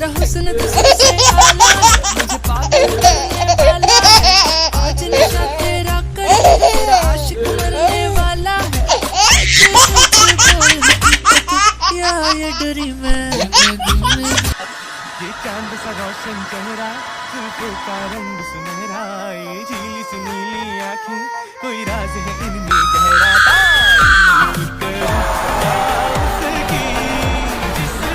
तेरा हुस्न तुझसे आला है, मुझे पागल करने वाला है। आज नशा तेरा कर तेरा आशिक मरने वाला है। बोल हकीकत या ये ड्रीम है। ये चांद सा रोशन चेहरा, जुल्फों का रंग सुनहरा, ये झीली सी नीली आँखें, कोई राज है इनमें गहरा। तारीफ करूं उसकी जिसने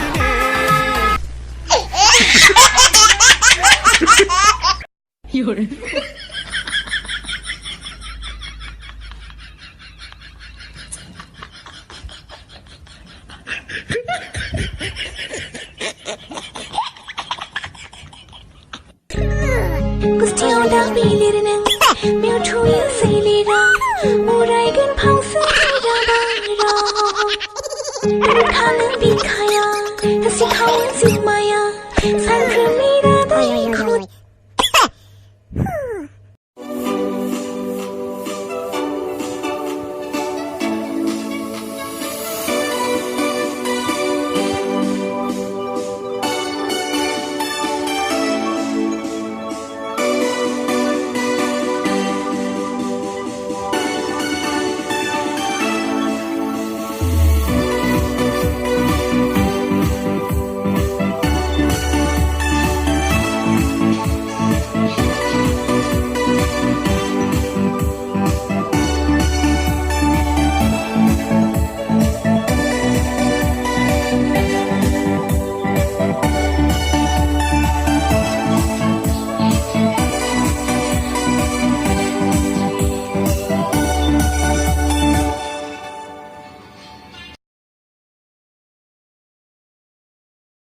Gustiau da bilirinin Mewthuya selera Uraigan phangsa ra ba ra Kanang bi